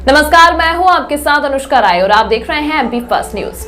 नमस्कार, मैं हूं आपके साथ अनुष्का राय और आप देख रहे हैं एमपी फर्स्ट न्यूज।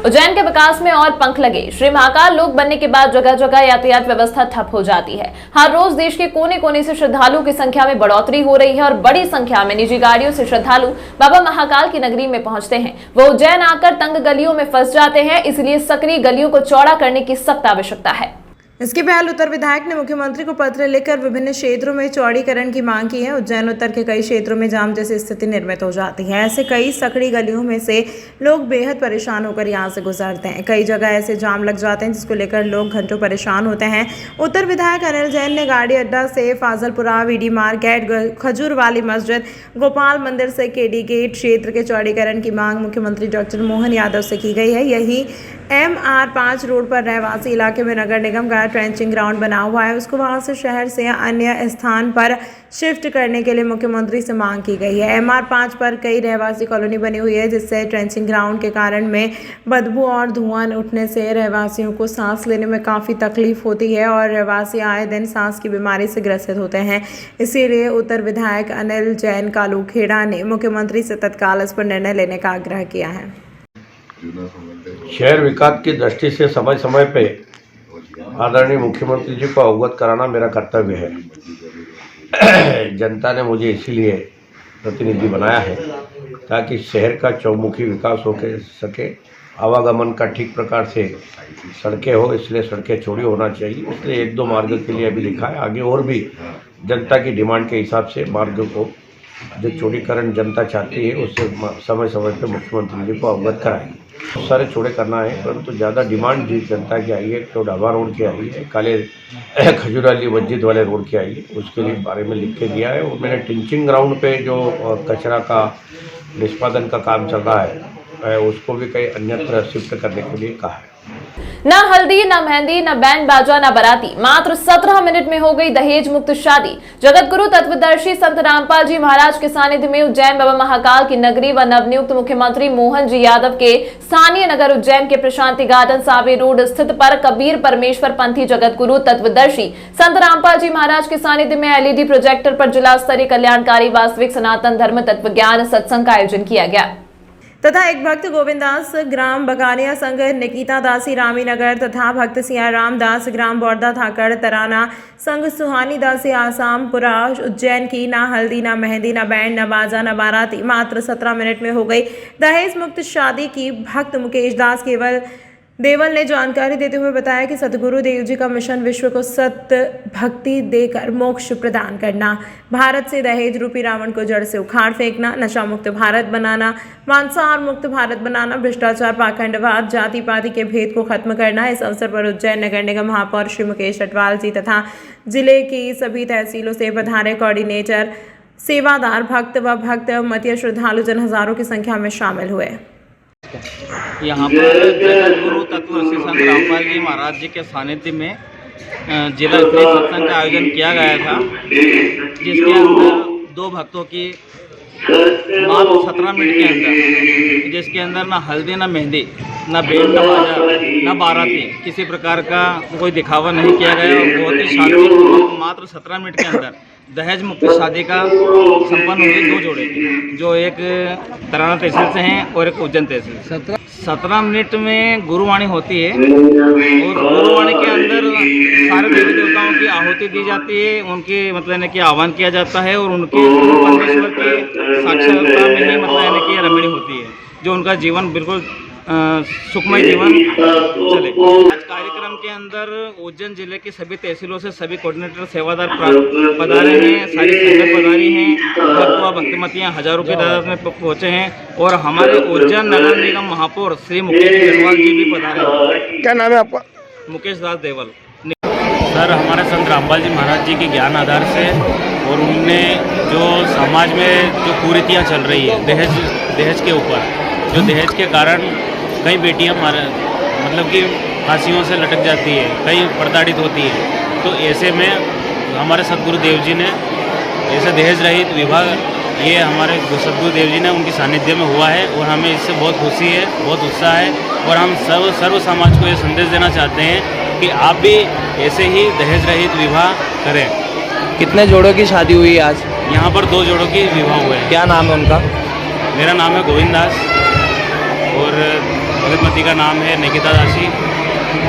उज्जैन के विकास में और पंख लगे। श्री महाकाल लोक बनने के बाद जगह जगह यातायात व्यवस्था ठप हो जाती है। हर रोज देश के कोने कोने से श्रद्धालुओं की संख्या में बढ़ोतरी हो रही है और बड़ी संख्या में निजी गाड़ियों से श्रद्धालु बाबा महाकाल की नगरी में पहुंचते हैं। वो उज्जैन आकर तंग गलियों में फंस जाते हैं, इसलिए सकरी गलियों को चौड़ा करने की सख्त आवश्यकता है। इसके पहले उत्तर विधायक ने मुख्यमंत्री को पत्र लिखकर विभिन्न क्षेत्रों में चौड़ीकरण की मांग की है। उज्जैन उत्तर के कई क्षेत्रों में जाम जैसी स्थिति निर्मित हो जाती है। ऐसे कई सकड़ी गलियों में से लोग बेहद परेशान होकर यहां से गुजरते हैं। कई जगह ऐसे जाम लग जाते हैं जिसको लेकर लोग घंटों परेशान होते हैं। उत्तर विधायक अनिल जैन ने गाड़ी अड्डा से फाजलपुरा, वीडी मार्केट, खजूर वाली मस्जिद, गोपाल मंदिर से केडी गेट क्षेत्र के चौड़ीकरण की मांग मुख्यमंत्री डॉक्टर मोहन यादव से की गई है। यही MR5 रोड पर रहवासी इलाके में नगर निगम का ट्रेंचिंग ग्राउंड बना हुआ है, उसको वहां से शहर से अन्य स्थान पर शिफ्ट करने के लिए मुख्यमंत्री से मांग की गई है। MR5 पर कई रहवासी कॉलोनी बनी हुई है, जिससे ट्रेंचिंग ग्राउंड के कारण में बदबू और धुआं उठने से रहवासियों को सांस लेने में काफ़ी तकलीफ होती है और रहवासी आए दिन सांस की बीमारी से ग्रसित होते हैं। इसीलिए उत्तर विधायक अनिल जैन कालूखेड़ा ने मुख्यमंत्री से तत्काल इस पर निर्णय लेने का आग्रह किया है। शहर विकास की दृष्टि से समय समय पे आदरणीय मुख्यमंत्री जी को अवगत कराना मेरा कर्तव्य है। जनता ने मुझे इसीलिए प्रतिनिधि बनाया है ताकि शहर का चौमुखी विकास हो सके, आवागमन का ठीक प्रकार से सड़कें हो, इसलिए सड़कें चौड़ी होना चाहिए। इसलिए 1-2 मार्ग के लिए अभी लिखा है, आगे और भी जनता की डिमांड के हिसाब से मार्ग को जो चौड़ीकरण जनता चाहती है उससे समय समय पर मुख्यमंत्री जी को अवगत कराएंगे। बहुत सारे चौड़े करना है, परंतु ज़्यादा डिमांड जी जनता की आई है। तो ढाबा रोड की आई है, काले खजूर वाली मस्जिद वाले रोड की आई है, उसके लिए बारे में लिख के दिया है। और मैंने टिंचिंग ग्राउंड पे जो कचरा का निष्पादन का काम चल रहा है उसको भी कहीं अन्यत्र शिफ्ट करने के लिए कहा है। न हल्दी, न मेहंदी, न बैंड बाजा, न बाराती, मात्र 17 मिनट में हो गई दहेज मुक्त शादी। जगत गुरु तत्वदर्शी संत रामपाल जी महाराज के सानिध्य में उज्जैन बाबा महाकाल की नगरी व नवनियुक्त मुख्यमंत्री मोहन जी यादव के स्थानीय नगर उज्जैन के प्रशांति गार्डन सावे रोड स्थित पर कबीर परमेश्वर पंथी जगत गुरु तत्वदर्शी संत रामपाल जी महाराज के सानिध्य में LED प्रोजेक्टर पर जिला स्तरीय कल्याणकारी वास्तविक सनातन धर्म तत्व ज्ञान सत्संग का आयोजन किया गया तथा एक भक्त गोविंदास ग्राम बगानिया संघ निकिता दासी रामीनगर तथा भक्त सिया राम दास ग्राम बौरदा थाकड़ तराना संघ सुहानी दासी आसामपुरा उज्जैन की ना हल्दी, ना मेहंदी, ना बैंड, ना बाजा, ना बाराती, मात्र 17 मिनट में हो गई दहेज मुक्त शादी की। भक्त मुकेश दास देवल ने जानकारी देते हुए बताया कि सतगुरु देव जी का मिशन विश्व को सत्य भक्ति देकर मोक्ष प्रदान करना, भारत से दहेज रूपी रावण को जड़ से उखाड़ फेंकना, नशा मुक्त भारत बनाना, मांसाहार मुक्त भारत बनाना, भ्रष्टाचार, पाखंडवाद, जाति पाति के भेद को खत्म करना। इस अवसर पर उज्जैन नगर निगम महापौर श्री मुकेश अटवाल जी तथा जिले की सभी तहसीलों से पधारे कोऑर्डिनेटर, सेवादार, भक्त व भक्त मतीय श्रद्धालु जन हजारों की संख्या में शामिल हुए। यहाँ पर जगत गुरु तत्वदर्शी संत रामपाल जी महाराज जी के सानिध्य में जिला स्तरीय सत्संग का आयोजन किया गया था, जिसके अंदर 2 भक्तों की मात्र 17 मिनट के अंदर, जिसके अंदर ना हल्दी, ना मेहंदी, ना बैंड, ना बाजा, ना बाराती, किसी प्रकार का कोई दिखावा नहीं किया गया और बहुत ही शांतिपूर्वक मात्र 17 मिनट के अंदर दहेज मुक्त शादी का संपन्न हुई 2 जोड़े की, जो एक तराना तहसील से हैं और एक उज्जैन तहसील से। 17 मिनट में गुरुवाणी होती है और गुरुवाणी के अंदर सारे देवी देवताओं की आहुति दी जाती है, उनके मतलब कि आह्वान किया जाता है और उनके परमेश्वर की साक्षात्कार में ही मतलब कि रमणी होती है, जो उनका जीवन बिल्कुल सुखमय जीवन चले। आज कार्यक्रम के अंदर उज्जैन जिले की सभी तहसीलों से सभी कोऑर्डिनेटर, सेवादार पधारे हैं, सारी संगत पधारी हैं, भक्त भक्तिमतियाँ हजारों की तादाद में पहुँचे हैं और हमारे उज्जैन नगर निगम महापौर श्री मुकेश अटवाल जी भी पधारे हैं। क्या नाम है आपका? मुकेश दास देवल। सर, हमारे संत रामपाल जी महाराज जी के ज्ञान आधार से और उनने जो समाज में जो कुरीतियाँ चल रही है दहेज के ऊपर, जो दहेज के कारण कई बेटियां मतलब कि फांसियों से लटक जाती है, कई प्रताड़ित होती है, तो ऐसे में हमारे सतगुरु देव जी ने ऐसे दहेज रहित विवाह ये हमारे सतगुरु देव जी ने उनकी सानिध्य में हुआ है और हमें इससे बहुत खुशी है, बहुत उत्साह है और हम सर्व समाज को ये संदेश देना चाहते हैं कि आप भी ऐसे ही दहेज रहित विवाह करें। कितने जोड़ों की शादी हुई आज? यहाँ पर 2 जोड़ों के विवाह हुए हैं। क्या नाम है उनका? मेरा नाम है गोविंद दास और भगतमती का नाम है निकिता दासी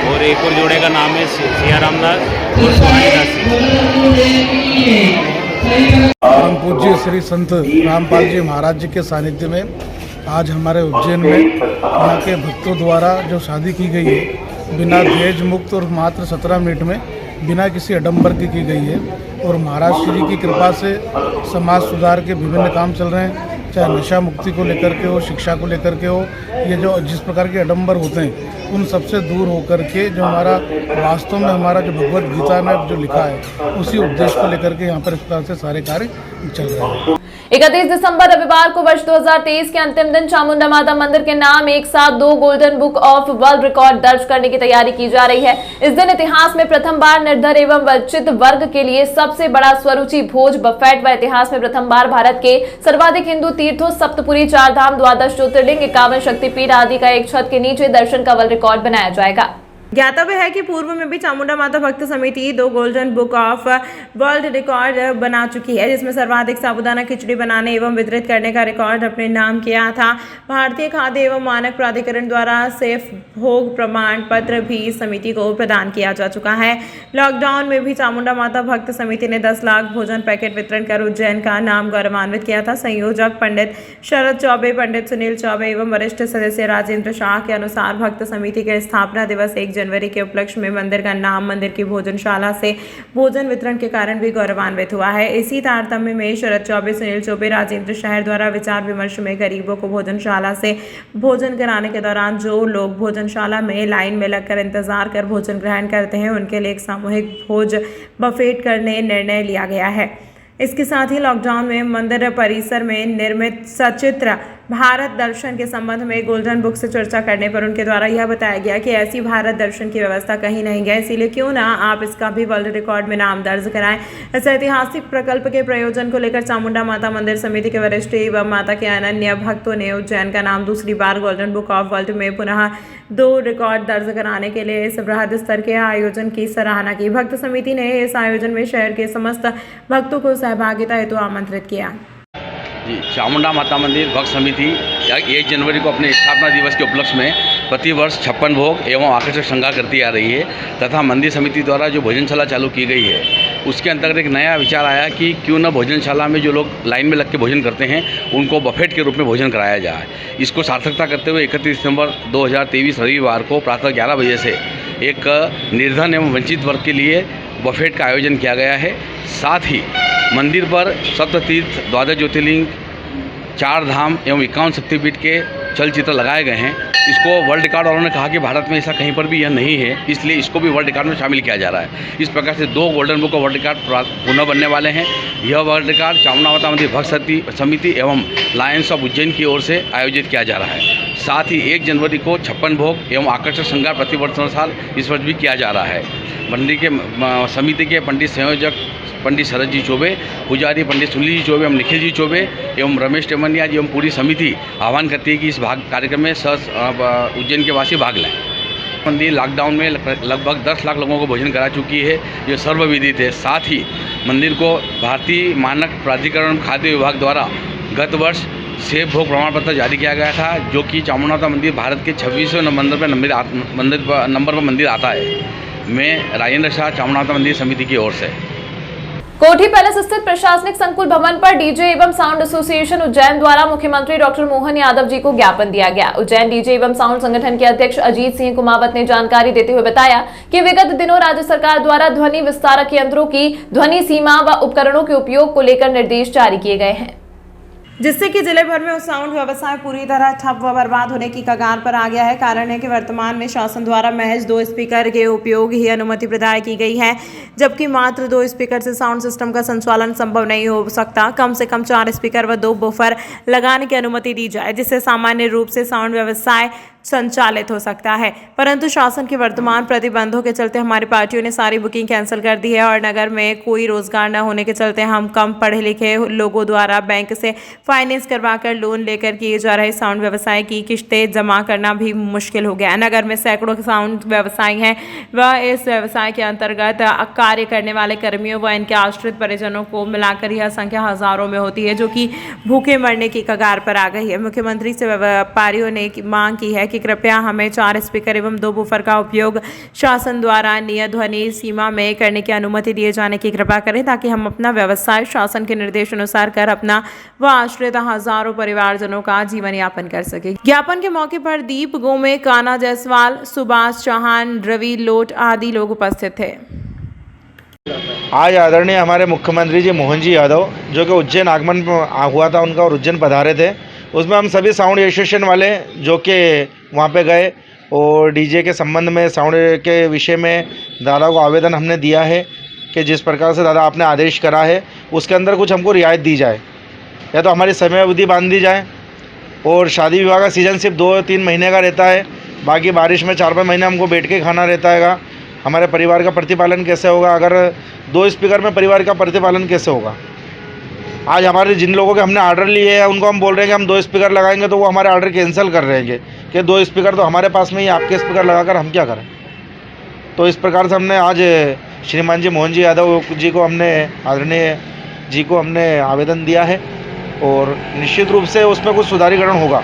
और एक और जोड़े का नाम है सियाराम दास और सोनाली दासी। परम पूज्य श्री संत रामपाल जी महाराज जी के सानिध्य में आज हमारे उज्जैन में यहाँ के भक्तों द्वारा जो शादी की गई है बिना दहेज मुक्त और मात्र 17 मिनट में बिना किसी आडंबर की गई है। और महाराज श्री की कृपा से समाज सुधार के विभिन्न काम चल रहे हैं, चाहे नशा मुक्ति को लेकर के हो, शिक्षा को लेकर के हो, ये जो जिस प्रकार के आडंबर होते हैं उन सबसे दूर होकर के जो हमारा वास्तव में हमारा जो भगवत गीता में जो लिखा है उसी उद्देश्य को लेकर के यहाँ पर इस प्रकार से सारे कार्य चल रहे हैं। 31 दिसंबर रविवार को वर्ष 2023 के अंतिम दिन चामुंडा माता मंदिर के नाम एक साथ 2 golden book of world record दर्ज करने की तैयारी की जा रही है। इस दिन इतिहास में प्रथम बार निर्धर एवं वंचित वर्ग के लिए सबसे बड़ा स्वरुचि भोज बफेट व इतिहास में प्रथम बार भारत के सर्वाधिक हिंदू तीर्थों सप्तपुरी, 4 धाम, 12 ज्योतिर्लिंग, 51 शक्तिपीठ आदि का एक छत के नीचे दर्शन का वर्ल्ड रिकॉर्ड बनाया जाएगा। ज्ञातव्य है कि पूर्व में भी चामुंडा माता भक्त समिति 2 golden book of world record बना चुकी है, जिसमें सर्वाधिक साबूदाना खिचड़ी बनाने एवं वितरित करने का रिकॉर्ड अपने नाम किया था। भारतीय खाद्य एवं मानक प्राधिकरण द्वारा सेफ भोग प्रमाण पत्र भी समिति को प्रदान किया जा चुका है। लॉकडाउन में भी चामुंडा माता भक्त समिति ने 10 लाख भोजन पैकेट वितरण कर उज्जैन का नाम गौरवान्वित किया था। संयोजक पंडित शरद चौबे, पंडित सुनील चौबे एवं वरिष्ठ सदस्य राजेंद्र शाह के अनुसार भक्त समिति के स्थापना दिवस 1 जनवरी के उपलक्ष्य में मंदिर का नाम मंदिर की भोजनशाला से भोजन वितरण के कारण भी गौरवान्वित हुआ है। इसी तारतम्य में शरद चौबे, सुनील चौबे, राजेंद्र शहर द्वारा विचार विमर्श में गरीबों को भोजनशाला से भोजन कराने के दौरान जो लोग भोजनशाला में लाइन में लगकर इंतजार कर भोजन ग्रहण करते हैं उनके लिए एक सामूहिक भोज बफेट करने निर्णय लिया गया है। इसके साथ ही लॉकडाउन में मंदिर परिसर में निर्मित सचित्र भारत दर्शन के संबंध में गोल्डन बुक से चर्चा करने पर उनके द्वारा यह बताया गया कि ऐसी भारत दर्शन की व्यवस्था कहीं नहीं है, इसीलिए क्यों ना आप इसका भी वर्ल्ड रिकॉर्ड में नाम दर्ज कराएं। इस ऐतिहासिक प्रकल्प के प्रयोजन को लेकर चामुंडा माता मंदिर समिति के वरिष्ठ एवं माता के अनन्य भक्तों ने उज्जैन का नाम दूसरी बार गोल्डन बुक ऑफ वर्ल्ड में पुनः 2 रिकॉर्ड दर्ज कराने के लिए इस बृहद स्तर के आयोजन की सराहना की। भक्त समिति ने इस आयोजन में शहर के समस्त भक्तों को सहभागिता हेतु आमंत्रित किया। जी, चामुंडा माता मंदिर भक्त समिति 1 जनवरी को अपने स्थापना दिवस के उपलक्ष्य में प्रतिवर्ष 56 भोग एवं आकर्षक श्रृंगार करती आ रही है तथा मंदिर समिति द्वारा जो भोजनशाला चालू की गई है उसके अंतर्गत एक नया विचार आया कि क्यों न भोजनशाला में जो लोग लाइन में लग के भोजन करते हैं उनको बफेट के रूप में भोजन कराया जाए। इसको सार्थकता करते हुए 31 दिसंबर 2023 रविवार को प्रातः 11 बजे से एक निर्धन एवं वंचित वर्ग के लिए बफेट का आयोजन किया गया है। साथ ही मंदिर पर सप्ततीर्थ, 12 ज्योतिर्लिंग, 4 धाम एवं 51 शक्तिपीठ के चलचित्र लगाए गए हैं। इसको वर्ल्ड रिकॉर्ड वालों ने कहा कि भारत में ऐसा कहीं पर भी यह नहीं है, इसलिए इसको भी वर्ल्ड रिकॉर्ड में शामिल किया जा रहा है। इस प्रकार से 2 golden book of world record पुनः बनने वाले हैं। यह वर्ल्ड रिकॉर्ड चामुंडा माता मंदिर भक्त समिति एवं लायंस ऑफ उज्जैन की ओर से आयोजित किया जा रहा है। साथ ही 1 जनवरी को 56 भोग एवं आकर्षक श्रृंगार प्रतिवर्ष अनुसार इस वर्ष भी किया जा रहा है। मंदिर के समिति के पंडित संयोजक पंडित शरद जी चौबे, पुजारी पंडित सुनील जी चौबे एवं निखिल जी चौबे एवं रमेश टेमनिया जी एवं पूरी समिति आह्वान करती है कि इस कार्यक्रम में उज्जैन के वासी भाग लें। मंदिर लॉकडाउन में लगभग 10 लाख लोगों को भोजन करा चुकी है, ये सर्वविदित है। साथ ही मंदिर को भारतीय मानक प्राधिकरण खाद्य विभाग द्वारा गत वर्ष सेफ भोग प्रमाण पत्र जारी किया गया था, जो कि चामुंडा माता मंदिर भारत के 26वें नंबर पर मंदिर आता है। मैं राजेंद्र शाह, चामुंडा माता मंदिर समिति की ओर से। कोठी पैलेस स्थित प्रशासनिक संकुल भवन पर डीजे एवं साउंड एसोसिएशन उज्जैन द्वारा मुख्यमंत्री डॉक्टर मोहन यादव जी को ज्ञापन दिया गया। उज्जैन डीजे एवं साउंड संगठन के अध्यक्ष अजीत सिंह कुमावत ने जानकारी देते हुए बताया कि विगत दिनों राज्य सरकार द्वारा ध्वनि विस्तारक यंत्रों की ध्वनि सीमा व उपकरणों के उपयोग को लेकर निर्देश जारी किए गए हैं, जिससे कि जिले भर में साउंड व्यवसाय पूरी तरह ठप व बर्बाद होने की कगार पर आ गया है। कारण है कि वर्तमान में शासन द्वारा महज 2 स्पीकर के उपयोग ही अनुमति प्रदान की गई है, जबकि मात्र 2 स्पीकर से साउंड सिस्टम का संचालन संभव नहीं हो सकता। कम से कम 4 स्पीकर व 2 बफर लगाने की अनुमति दी जाए, जिससे सामान्य रूप से साउंड व्यवसाय संचालित हो सकता है। परंतु शासन के वर्तमान प्रतिबंधों के चलते हमारी पार्टियों ने सारी बुकिंग कैंसिल कर दी है और नगर में कोई रोजगार न होने के चलते हम कम पढ़े लिखे लोगों द्वारा बैंक से फाइनेंस करवाकर लोन लेकर किए जा रहे साउंड व्यवसाय की किस्तें जमा करना भी मुश्किल हो गया है। नगर में सैकड़ों साउंड व्यवसायी हैं, वह इस व्यवसाय के अंतर्गत कार्य करने वाले कर्मियों व इनके आश्रित परिजनों को मिलाकर यह संख्या हजारों में होती है, जो कि भूखे मरने की कगार पर आ गई है। मुख्यमंत्री से व्यापारियों ने मांग की है कि कृपया हमें 4 स्पीकर एवं 2 बूफर का उपयोग शासन द्वारा नियत ध्वनि सीमा में करने की अनुमति दिए जाने की कृपा करें, ताकि हम अपना व्यवसाय शासन के निर्देश अनुसार कर अपना व आश्रित हजारों परिवारजनों का जीवन यापन कर सके। ज्ञापन के मौके पर दीप गोमे, काना जायसवाल, सुभाष चौहान, रवि लोट आदि लोग उपस्थित थे। आज आदरणीय हमारे मुख्यमंत्री जी मोहन जी यादव जो कि उज्जैन आगमन हुआ था उनका और उज्जैन पधारे थे, उसमें हम सभी साउंड एसोसिएशन वाले जो कि वहाँ पे गए और डीजे के संबंध में साउंड के विषय में दादा को आवेदन हमने दिया है कि जिस प्रकार से दादा आपने आदेश करा है उसके अंदर कुछ हमको रियायत दी जाए, या तो हमारी समय अवधि बांध दी जाए और शादी विवाह का सीज़न सिर्फ 2-3 महीने का रहता है, बाकी बारिश में 4-5 महीने हमको बैठ के खाना रहता है। हमारे परिवार का प्रतिपालन कैसे होगा? अगर 2 स्पीकर में परिवार का प्रतिपालन कैसे होगा? आज हमारे जिन लोगों के हमने ऑर्डर लिए हैं उनको हम बोल रहे हैं कि हम 2 स्पीकर लगाएंगे, तो वो हमारे ऑर्डर कैंसिल कर रहे हैं कि 2 स्पीकर तो हमारे पास में ही, आपके स्पीकर लगाकर हम क्या करें? तो इस प्रकार से हमने आज श्रीमान जी मोहन जी यादव जी को हमने आदरणीय जी को हमने आवेदन दिया है और निश्चित रूप से उसमें कुछ सुधारीकरण होगा।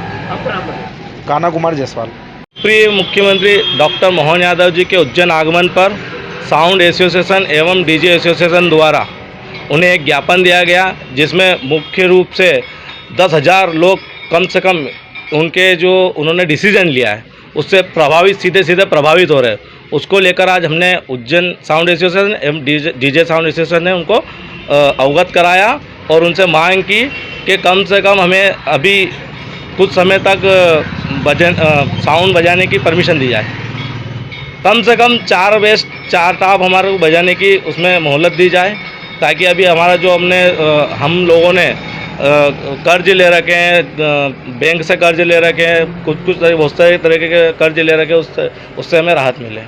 काना कुमार जायसवाल। प्रिय मुख्यमंत्री डॉक्टर मोहन यादव जी के उज्जैन आगमन पर साउंड एसोसिएशन एवं डीजे एसोसिएशन द्वारा उन्हें एक ज्ञापन दिया गया, जिसमें मुख्य रूप से 10,000 लोग कम से कम उनके जो उन्होंने डिसीजन लिया है उससे सीधे प्रभावित हो रहे हैं। उसको लेकर आज हमने उज्जैन साउंड एसोसिएशन एवं डीजे साउंड एसोसिएशन ने उनको अवगत कराया और उनसे मांग की कि कम से कम हमें अभी कुछ समय तक साउंड बजाने की परमिशन दी जाए। कम से कम 4 टाप हमारे को बजाने की उसमें मोहलत दी जाए, ताकि अभी हमारा जो हम लोगों ने कर्ज ले रखे हैं, बैंक से कर्ज ले रखे हैं, बहुत सारे तरीके के कर्ज ले रखे हैं, उससे हमें राहत मिले।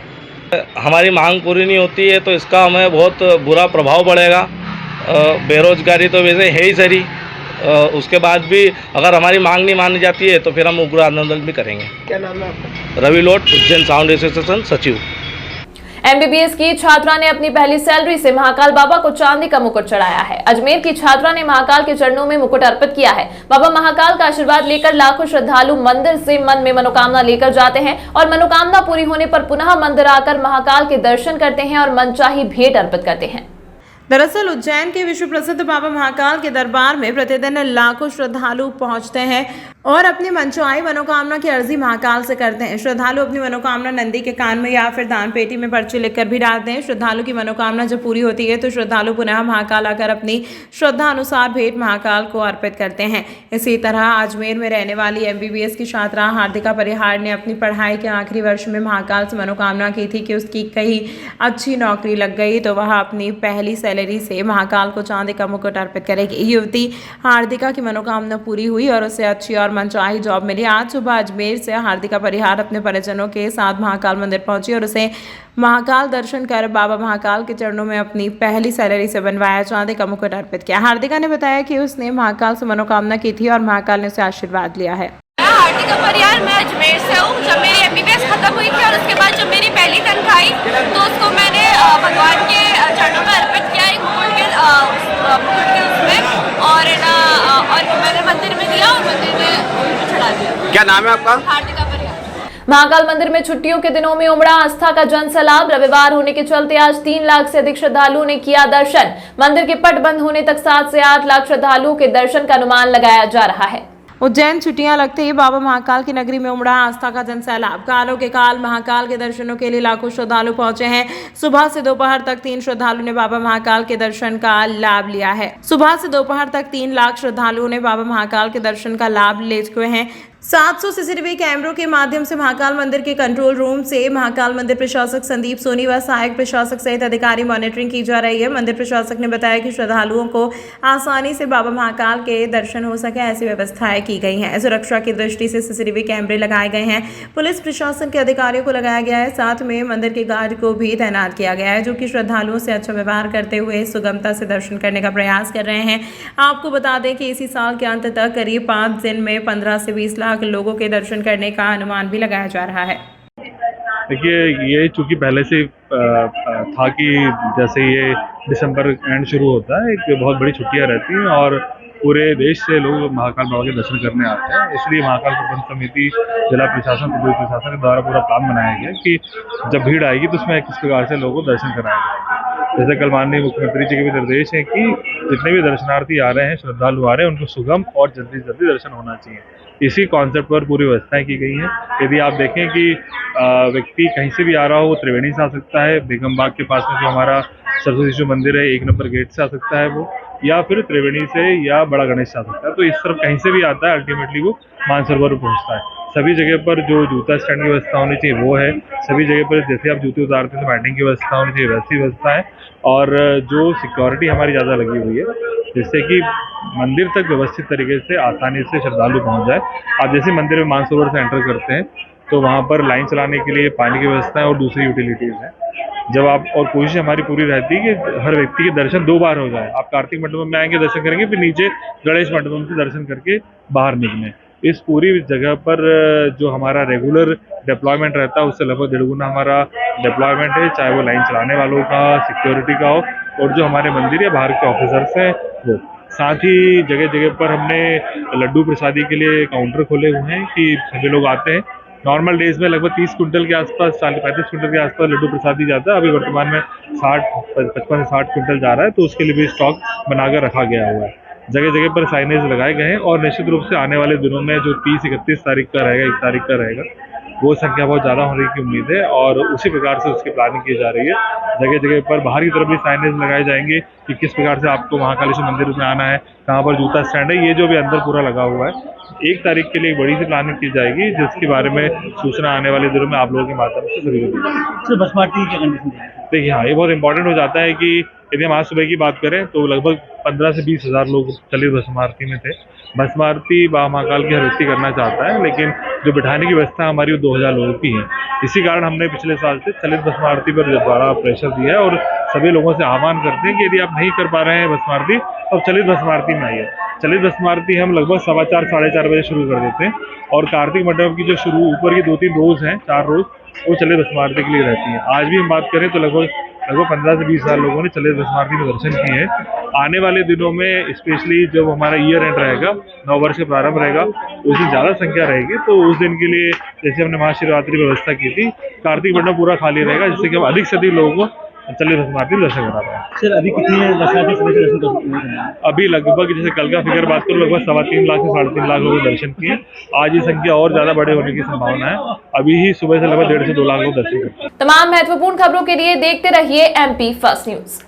हमारी मांग पूरी नहीं होती है तो इसका हमें बहुत बुरा प्रभाव पड़ेगा। बेरोजगारी तो वैसे है ही सही, उसके बाद भी अगर हमारी मांग नहीं मानी जाती है तो फिर हम उग्र आंदोलन भी करेंगे। क्या नाम है आपका? रवि लोट, उज्जैन साउंड एसोसिएशन सचिव। एमबीबीएस की छात्रा ने अपनी पहली सैलरी से महाकाल बाबा को चांदी का मुकुट चढ़ाया है। अजमेर की छात्रा ने महाकाल के चरणों में मुकुट अर्पित किया है। बाबा महाकाल का आशीर्वाद लेकर लाखों श्रद्धालु मंदिर से मन में मनोकामना लेकर जाते हैं और मनोकामना पूरी होने पर पुनः मंदिर आकर महाकाल के दर्शन करते हैं और मनचाही भेंट अर्पित करते हैं। दरअसल उज्जैन के विश्व प्रसिद्ध बाबा महाकाल के दरबार में प्रतिदिन लाखों श्रद्धालु पहुंचते हैं और अपनी मनचाही मनोकामना की अर्जी महाकाल से करते हैं। श्रद्धालु अपनी मनोकामना नंदी के कान में या फिर दान पेटी में पर्ची लिखकर भी डालते हैं। श्रद्धालु की मनोकामना जब पूरी होती है तो श्रद्धालु पुनः महाकाल आकर अपनी श्रद्धा अनुसार भेंट महाकाल को अर्पित करते हैं। इसी तरह अजमेर में रहने वाली एमबीबीएस की छात्रा हार्दिका परिहार ने अपनी पढ़ाई के आखिरी वर्ष में महाकाल से मनोकामना की थी कि उसकी कहीं अच्छी नौकरी लग गई तो वह अपनी पहली सैलरी से महाकाल को चांदी का मुकुट अर्पित करेगी। युवती हार्दिका की मनोकामना पूरी हुई और उसे अच्छी और मनचाही जॉब मिली। आज सुबह अजमेर से हार्दिका परिहार अपने परिजनों के साथ महाकाल मंदिर पहुंची और उसे महाकाल दर्शन कर बाबा महाकाल के चरणों में अपनी पहली सैलरी से बनवाया चांदी का मुकुट अर्पित किया। हार्दिका ने बताया कि उसने महाकाल से मनोकामना की थी और महाकाल ने उसे आशीर्वाद लिया है। हार्दिका परिहार, मैं अजमेर से हूँ। जब मेरी एमबीबीएस खत्म हुई थी और उसके बाद जब मेरी पहली तनख्वाह आई तो उसको मैंने भगवान के चरणों में अर्पित किया, एक मुकुट के उसमें, और मैंने मंदिर में दिया और मंदिर में चढ़ा दिया। क्या नाम है आपका? हार्दिका परिहार। महाकाल मंदिर में छुट्टियों के दिनों में उमड़ा आस्था का जनसैलाब। रविवार होने के चलते आज 3 लाख से अधिक श्रद्धालुओं ने किया दर्शन। मंदिर के पट बंद होने तक 7 से 8 लाख श्रद्धालुओं के दर्शन का अनुमान लगाया जा रहा है। उज्जैन छुट्टियां लगते ही बाबा महाकाल की नगरी में उमड़ा आस्था का जनसैलाब। कालों के काल महाकाल के दर्शनों के लिए लाखों श्रद्धालु पहुंचे हैं। सुबह से दोपहर तक 3 श्रद्धालुओं ने बाबा महाकाल के दर्शन का लाभ लिया है। सुबह से दोपहर तक 3 लाख श्रद्धालुओं ने बाबा महाकाल के दर्शन का लाभ ले चुके हैं। 700 सीसीटीवी कैमरों के माध्यम से महाकाल मंदिर के कंट्रोल रूम से महाकाल मंदिर प्रशासक संदीप सोनी व सहायक प्रशासक सहित अधिकारी मॉनिटरिंग की जा रही है। मंदिर प्रशासक ने बताया कि श्रद्धालुओं को आसानी से बाबा महाकाल के दर्शन हो सके ऐसी व्यवस्थाएं की गई हैं। सुरक्षा की दृष्टि से सीसीटीवी कैमरे लगाए गए हैं। पुलिस प्रशासन के अधिकारियों को लगाया गया है। साथ में मंदिर के गार्ड को भी तैनात किया गया है, जो कि श्रद्धालुओं से अच्छा व्यवहार करते हुए सुगमता से दर्शन करने का प्रयास कर रहे हैं। आपको बता दें कि इसी साल के अंत तक करीब 5 दिन में 15 से 20 लाख लोगों के दर्शन करने का अनुमान भी लगाया जा रहा है। देखिए, ये चूँकि पहले से था कि जैसे ये दिसंबर एंड शुरू होता है, एक बहुत बड़ी छुट्टियां रहती हैं और पूरे देश से लोग महाकाल बाबा के दर्शन करने आते हैं। इसलिए महाकाल प्रबंध समिति, जिला प्रशासन, पुलिस प्रशासन के द्वारा पूरा प्लान बनाया गया कि जब भीड़ आएगी तो उसमें किस प्रकार से लोगों को दर्शन कराए जाएंगे। जैसे कल माननीय मुख्यमंत्री जी के भी निर्देश हैं कि जितने भी दर्शनार्थी आ रहे हैं, श्रद्धालु आ रहे हैं, उनको सुगम और जल्दी से जल्दी दर्शन होना चाहिए। इसी कॉन्सेप्ट पर पूरी व्यवस्थाएं की गई हैं। यदि आप देखें कि व्यक्ति कहीं से भी आ रहा हो, वो त्रिवेणी से आ सकता है, बेगम बाग के पास में जो हमारा सरस्वती शिशु मंदिर है 1 नंबर गेट से आ सकता है वो, या फिर त्रिवेणी से या बड़ा गणेश से आ सकता है। तो इस तरफ कहीं से भी आता है, अल्टीमेटली वो मानसरोवर पहुँचता है। सभी जगह पर जो जूता स्टैंड की व्यवस्था होनी चाहिए वो है। सभी जगह पर जैसे आप जूते उतारते हैं तो बैटिंग की व्यवस्था होनी चाहिए, वैसी व्यवस्था है। और जो सिक्योरिटी हमारी ज़्यादा लगी हुई है, जिससे कि मंदिर तक व्यवस्थित तरीके से आसानी से श्रद्धालु पहुंच जाए। आप जैसे मंदिर में मानसरोवर से एंटर करते हैं तो वहां पर लाइन चलाने के लिए पानी की व्यवस्था है और दूसरी यूटिलिटीज़ हैं। जब आप, और कोशिश हमारी पूरी रहती है कि हर व्यक्ति के दर्शन 2 बार हो जाए। आप कार्तिक मंडपम में आएंगे, दर्शन करेंगे, फिर नीचे गणेश मंडपम से दर्शन करके बाहर निकलें। इस पूरी जगह पर जो हमारा रेगुलर डिप्लॉयमेंट रहता है उससे लगभग 1.5 गुना हमारा डिप्लॉयमेंट है, चाहे वो लाइन चलाने वालों का, सिक्योरिटी का हो, और जो हमारे मंदिर या बाहर के ऑफिसर्स हैं वो। साथ ही जगह जगह पर हमने लड्डू प्रसादी के लिए काउंटर खोले हुए हैं कि सभी लोग आते हैं। नॉर्मल डेज में लगभग 30 क्विंटल के आसपास, 35 क्विंटल के आसपास लड्डू प्रसादी जाता है। अभी वर्तमान में 55 से 60 क्विंटल जा रहा है, तो उसके लिए भी स्टॉक बनाकर रखा गया हुआ है। जगह जगह पर साइनेज लगाए गए हैं और निश्चित रूप से आने वाले दिनों में जो 30-31 तारीख का रहेगा, 1 तारीख का रहेगा, वो संख्या बहुत ज़्यादा होने की उम्मीद है और उसी प्रकार से उसकी प्लानिंग की जा रही है। जगह जगह पर बाहर की तरफ भी साइनेज लगाए जाएंगे कि किस प्रकार से आपको महाकालेश्वर मंदिर में आना है, कहाँ पर जूता स्टैंड है, ये जो भी अंदर पूरा लगा हुआ है। 1 तारीख के लिए एक बड़ी सी प्लानिंग की जाएगी, जिसके बारे में सूचना आने वाले दिनों में आप लोगों के माध्यम से सभी को दी जाएगी। बस पार्टी की कंडीशन देखिए, हाँ, ये बहुत इंपॉर्टेंट हो जाता है कि यदि हम आज सुबह की बात करें तो लगभग 15 से 20 हज़ार लोग चलित भस्म आरती में थे। भस्म आरती बाबा महाकाल की हर व्यक्ति करना चाहता है, लेकिन जो बिठाने की व्यवस्था हमारी वो 2000 लोगों की है। इसी कारण हमने पिछले साल से चलित भस्म आरती पर बड़ा प्रेशर दिया है और सभी लोगों से आह्वान करते हैं कि यदि आप नहीं कर पा रहे हैं भस्म आरती, तो चलित भस्म आरती में आइए। चलित भस्म आरती हम लगभग 4:15 साढ़े 4 बजे शुरू कर देते हैं और कार्तिक मंडप की जो शुरू ऊपर की 2-3 रोज़ हैं, 4 रोज़, वो चलित भस्म आरती के लिए रहती हैं। आज भी हम बात करें तो लगभग 15 से 20 हज़ार लोगों ने चलित भस्म आरती में दर्शन किए हैं। आने वाले दिनों में स्पेशली जब हमारा ईयर एंड रहेगा, नव वर्ष का प्रारंभ रहेगा, उस दिन ज़्यादा संख्या रहेगी, तो उस दिन के लिए जैसे हमने महाशिवरात्रि व्यवस्था की थी, कार्तिक मंडप पूरा खाली रहेगा, जिससे कि हम अधिक से अधिक लोगों को चलित भस्म आरती में दर्शन करा पाएँ। सर, अभी कितने दर्शनार्थी सुबह से दर्शन कर सकते हैं? अभी लगभग, जैसे कल का फिगर बात करूँ, लगभग 3.25 लाख से 3.5 लाख लोगों ने दर्शन किए। आज ये संख्या और ज़्यादा बड़े होने की संभावना है। अभी ही सुबह से लगभग 1.5 से 2 लाख लोग दर्शन करते हैं। तमाम महत्वपूर्ण खबरों के लिए देखते रहिए MP फर्स्ट न्यूज।